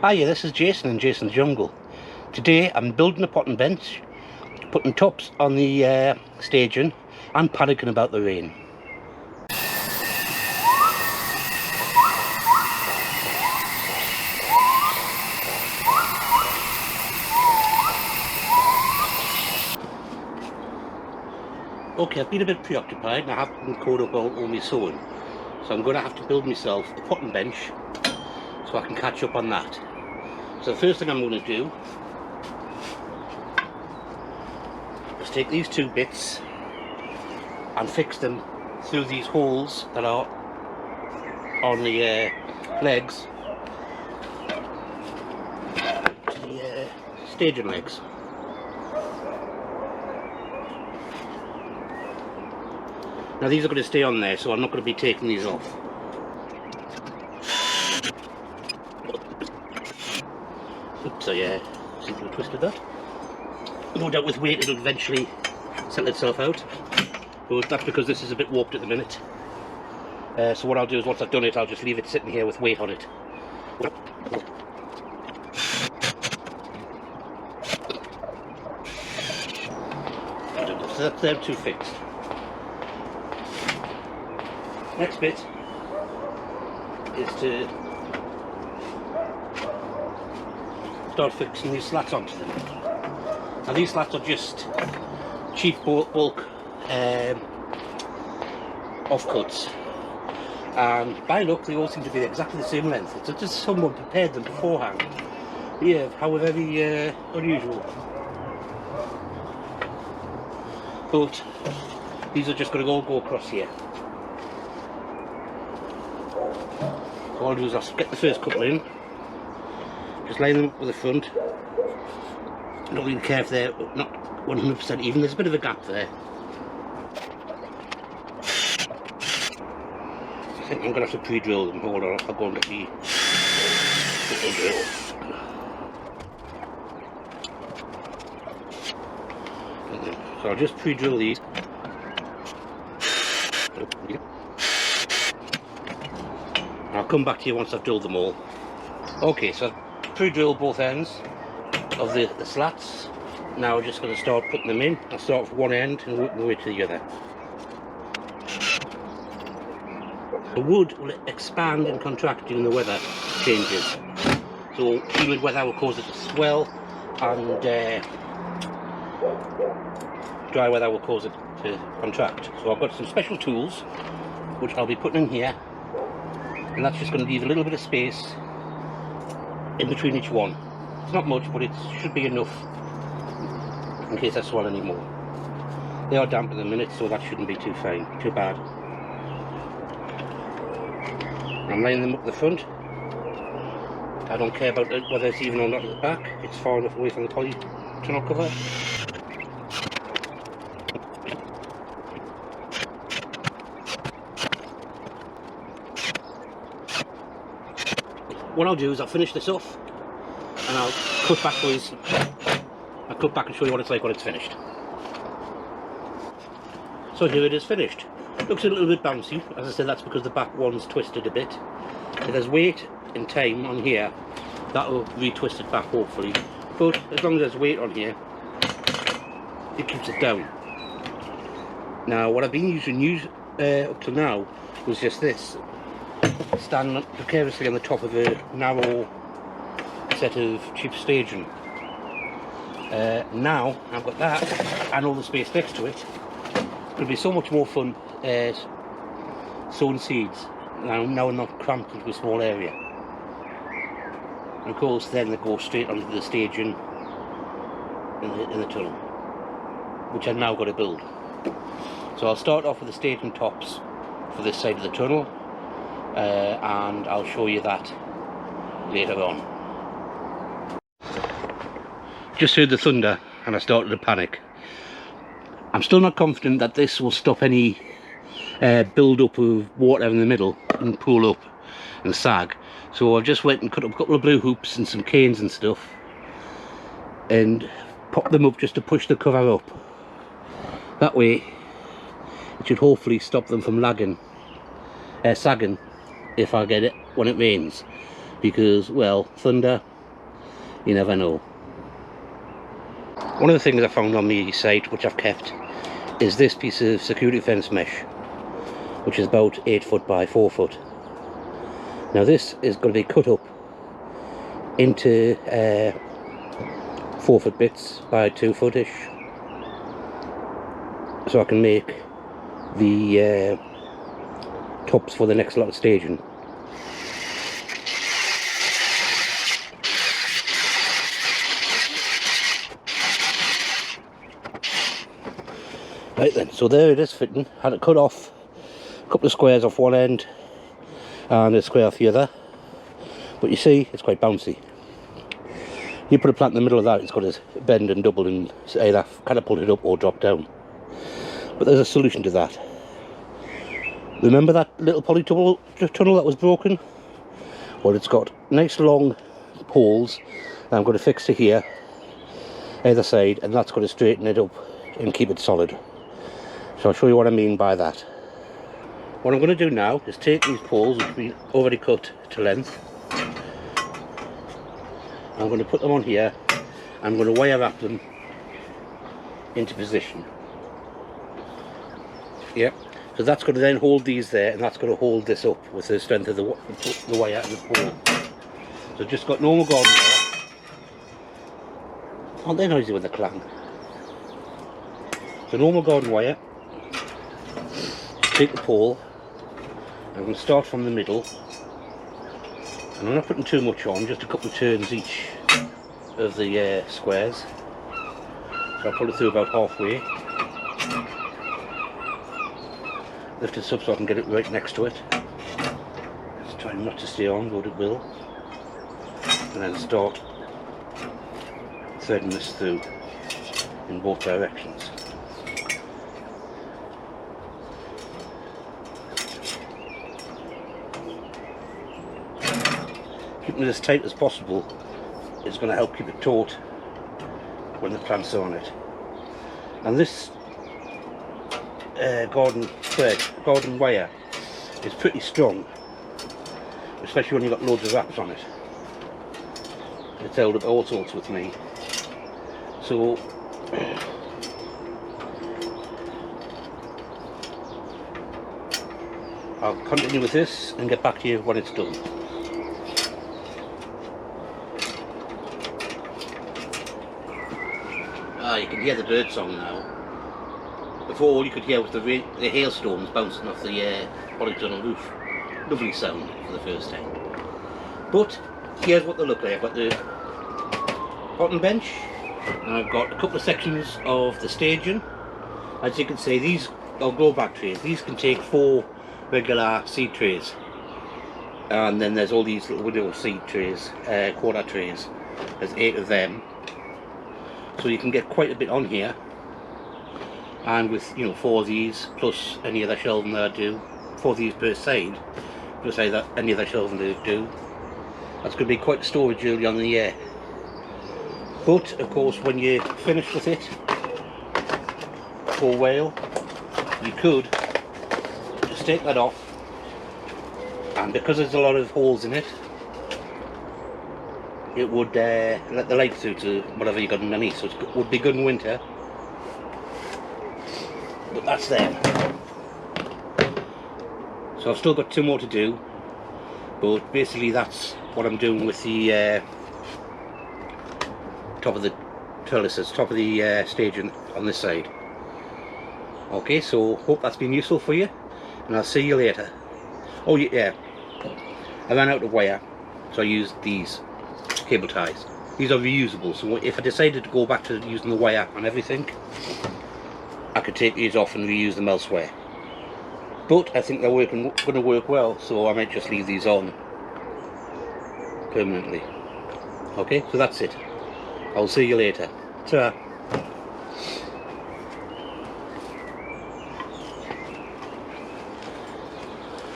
Hi, this is Jason in Jason's Jungle. Today I'm building a potting bench, putting tops on the staging and panicking about the rain. Okay, I've been a bit preoccupied and I haven't been caught up on all my sewing, so I'm going to have to build myself a potting bench so I can catch up on that. So the first thing I'm going to do is take these two bits and fix them through these holes that are on the legs, to the staging legs. Now these are going to stay on there, so I'm not going to be taking these off. Oops, I seem to have twisted that. No doubt with weight it'll eventually settle itself out, but that's because this is a bit warped at the minute. So what I'll do is once I've done it, I'll just leave it sitting here with weight on it. So that's them two fixed. Next bit is to start fixing these slats onto them. Now these slats are just cheap bulk offcuts, and by luck they all seem to be exactly the same length. It's just someone prepared them beforehand. Yeah, however very unusual. But these are just going to all go across here. So all I'll do is I'll get the first couple in, just line them up with the front. I don't really care if they're not 100% even, there's a bit of a gap there. I think I'm going to have to pre-drill them. Hold on, I'll go and get the drill. So I'll just pre-drill these. I'll come back to you once I've drilled them all. Okay, so I've pre-drilled both ends of the slats. Now we're just going to start putting them in. I'll start with one end and work my way to the other. The wood will expand and contract during the weather changes. So humid weather will cause it to swell, and dry weather will cause it to contract. So I've got some special tools which I'll be putting in here, and that's just going to leave a little bit of space in between each one. It's not much, but it should be enough in case I swell any more. They are damp at the minute, so that shouldn't be too bad. I'm laying them up the front. I don't care about whether it's even or not at the back. It's far enough away from the polytunnel cover. What I'll do is I'll finish this off and I'll cut backwards. I'll cut back and show you what it's like when it's finished. So here it is finished. Looks a little bit bouncy. As I said, that's because the back one's twisted a bit. If there's weight and time on here, that will retwist it back hopefully. But as long as there's weight on here, it keeps it down. Now what I've been using up to now was just this. Standing precariously on the top of a narrow set of cheap staging. Now I've got that and all the space next to it. It'll be so much more fun sowing seeds. Now I'm not cramped into a small area. And of course then they go straight onto the staging in the tunnel, which I've now got to build. So I'll start off with the staging tops for this side of the tunnel, and I'll show you that later on. Just heard the thunder and I started to panic. I'm still not confident that this will stop any build up of water in the middle and pool up and sag. So I've just went and cut up a couple of blue hoops and some canes and stuff and popped them up just to push the cover up. That way it should hopefully stop them from sagging if I get it when it rains, because, well, thunder You never know. One of the things I found on the site, which I've kept, is this piece of security fence mesh, which is about 8 foot by 4 foot. Now this is going to be cut up into 4 foot bits by 2 foot-ish, so I can make the tops for the next lot of staging. Right then, so there it is fitting. Had to cut off a couple of squares off one end and a square off the other, but you see it's quite bouncy. You put a plant in the middle of that, it's got to bend and double and either catapult it up or drop down. But there's a solution to that. Remember that little polytunnel that was broken? Well, it's got nice long poles that I'm going to fix to here, either side, and that's going to straighten it up and keep it solid. So I'll show you what I mean by that. What I'm going to do now is take these poles, which we already cut to length. I'm going to put them on here. I'm going to wire wrap them into position. Yep. So that's going to then hold these there, and that's going to hold this up with the strength of the wire and the pole. So just got normal garden wire. Aren't they noisy with the clang? So normal garden wire. Take the pole. I'm going to start from the middle, and I'm not putting too much on, just a couple of turns each of the squares. So I'll pull it through about halfway. Lift it up so I can get it right next to it. Just trying not to stay on, but it will. And then start threading this through in both directions. Keeping it as tight as possible is going to help keep it taut when the plants are on it. And this garden wire is pretty strong, especially when you've got loads of wraps on it. It's held up all sorts with me. So I'll continue with this and get back to you when it's done. You can hear the bird song now. Before, all you could hear was the hailstones bouncing off the polytunnel roof. Lovely sound for the first time. But here's what they look like. I've got the bottom bench, and I've got a couple of sections of the staging. As you can see, these are grow bag trays. These can take 4 regular seed trays, and then there's all these little widow seed trays, quarter trays. There's 8 of them. So you can get quite a bit on here, and with 4 of these plus any other shelving that I do, 4 of these per side plus any other shelving that I do, that's going to be quite storage early on in the year. But of course, when you're finished with it for a while, you could just take that off, and because there's a lot of holes in it, it would let the light through to whatever you got underneath, so it would be good in winter. But that's them. So I've still got 2 more to do, but basically that's what I'm doing with the top of the trellises, top of the staging on this side. Okay, so hope that's been useful for you, and I'll see you later. Oh yeah, I ran out of wire, so I used these cable ties. These are reusable, so if I decided to go back to using the wire on everything, I could take these off and reuse them elsewhere. But I think they're going to work well, so I might just leave these on permanently. Okay, so that's it. I'll see you later. Ta-ra.